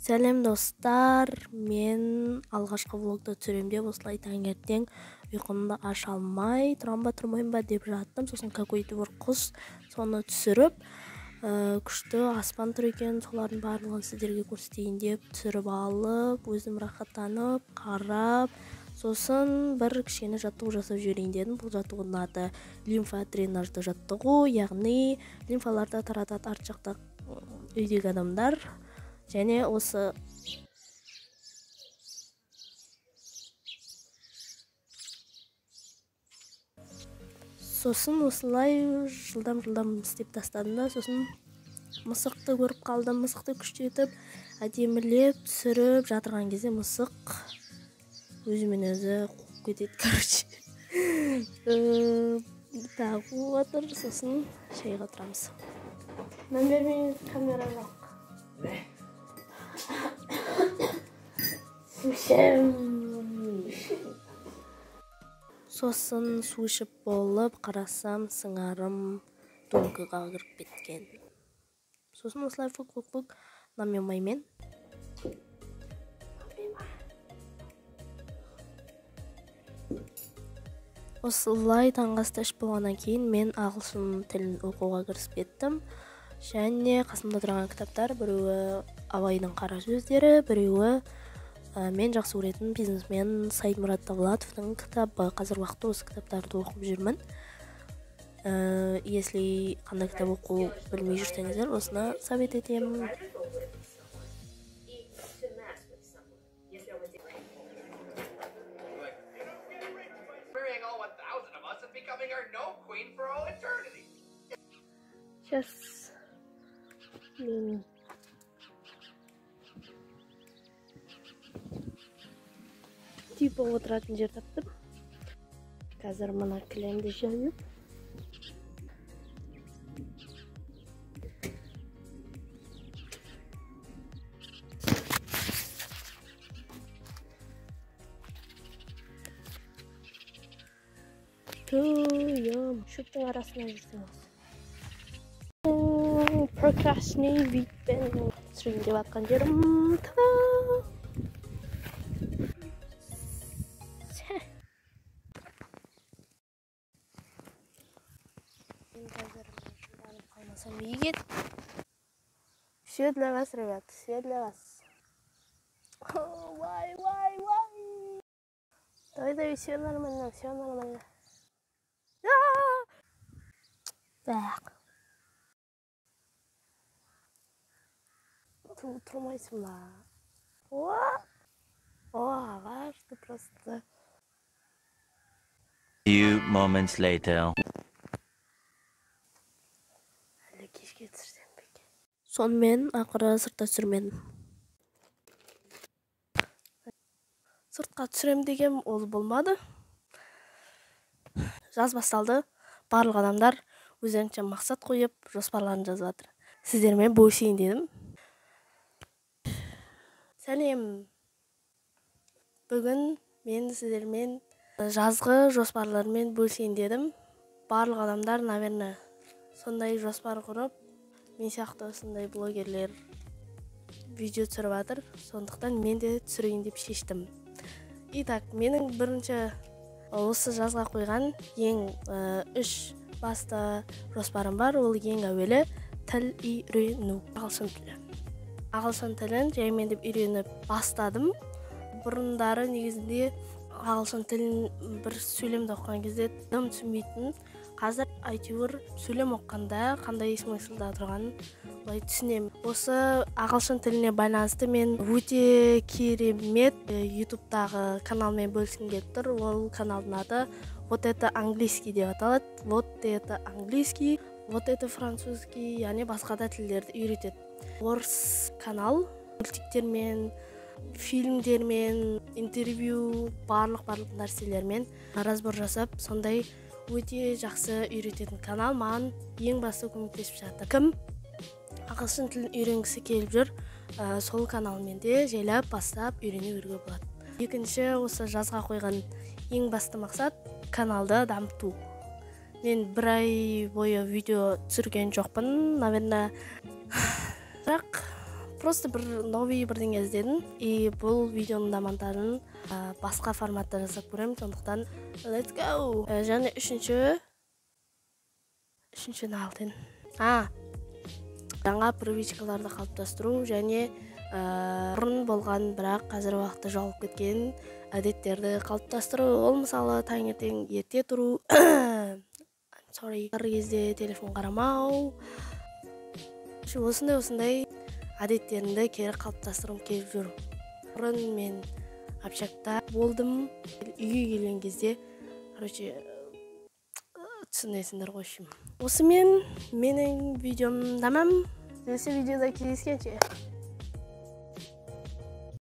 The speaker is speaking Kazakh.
Сәлем достар, мен алғашқы влогды түсірем деп осылай таңертең ұйқымды аша алмай тұрам ба тұрмайым ба деп жаттым. Сосын какой-то бір құс соны түсіріп, күшті аспан тұр екен, солардың барлығын сіздерге көрсетейін деп түсіріп алып, өзім рахаттанып, қарап, сосын бір кішкене жаттығу жасап жіберейін дедім. Бұл жаттығудың аты лимфа дренажды жаттығу, яғни лимфаларды таратады арт жақта үйдегі адамдар. Және осы сосын осылай жылдам істеп тастадым да, сосын мысықты көріп қалдым. Мысықты күштетіп, әдемілеп түсіріп жатырған кезде мысық өзімен өзі қуып кетеді, короче. Тағы отыр, сосын шайға отырамыз. Мен бермеймін, камера жоқ. Сосын су ішіп болып, қарасам сыңарым думкаға кіріп кеткен. Сосын осылай фук намемаймен. Осылай таңғы асты ішіп болғаннан кейін мен ағылшын тілін оқуға кірісіп кеттім. Және қасымда тұрған кітаптар, біреуі Абайдың қара сөздері, біреуі мен жақсы көретін бизнесмен Сайдмұрат Давлатовтың кітабы. Қазір уақытта осы кітаптарды оқып жүрмін. Если қандай кітап оқу білмей жүрсеңіздер, осыны совет етемін. Сейчас мен типа отыратын жер таптым. Қазір мына кілемді жайып. Шөптің арасына жүрсеңіз. Прекрасный видпен түсірейін деп атқан жерім. Все для вас, ребят, все для вас. Вай. Давай, все нормально, все нормально. Так. Тұрмайсың ба? Ағаш, ты просто... Few moments later. Әлі кешке түсірсем беке. Сонымен ақыры сыртта түсірмедім. Сыртқа түсірем деген ол болмады. Жаз басталды. Барлық адамдар өзінше мақсат қойып, жоспарларын жазып жатыр. Сіздермен бөлісейін дедім. Сәлем. Бүгін мен сіздермен жазғы жоспарлармен бөлісейін дедім. Барлық адамдар, наверное, сондай жоспар құрып, мен сияқты сондай блогерлер видео түсіріп жатыр. Сондықтан мен де түсірейін деп шештім. Итак, менің бірінші осы жазға қойған ең 3 басты жоспарым бар. Ол ең әуелі тіл үйрену. Ағылшын тілін жаймен деп үйреніп бастадым. Бұрындары негізінде ағылшын тілін бір сөйлемді оқыған кезде дым түсінбейтін. Қазір әйтеуір сөйлем оққанда қандай смыслда тұрғанын былай түсінемін. Осы ағылшын тіліне байланысты мен өте керемет ютубтағы каналмен бөліскім келіп тұр. Ол каналдың аты Вот это английский деп аталады. Вот это английский, вот это французский, яғни басқа да тілдерді үйретеді. Орыс канал мультиктермен, фильмдермен, интервью, барлық нәрселермен разбор жасап, сондай өте жақсы үйрететін канал. Маған ең басты көмектесіп жатыр. Кім ағылшын тілін үйренгісі келіп жүр, сол каналмен де жайлап бастап үйрене беруге болады. Екінші, осы жазға қойған ең басты мақсат каналды дамыту. Мен бір ай бойы видео түсірген жоқпын, наверное. Бірақ просто бір новый бірдеңе іздедім и бұл видеоның да монтажын басқа форматта жасап көремін, сондықтан let's go. Және үшінші алтын. Жаңа привычкаларды қалыптастыру және бұрын болған, бірақ қазір уақытта жоғалып кеткен әдеттерді қалыптастыру. Ол мысалы таңертең ерте тұру, кезде телефон қарамау. Осындай әдеттерімді кері қалыптастырғым келіп жүр. Бұрын мен общагта болдым, үйге келген кезде, түсінесіңдер ғой. Осымен менің видеом тамам. Келесі видеода кездескенше.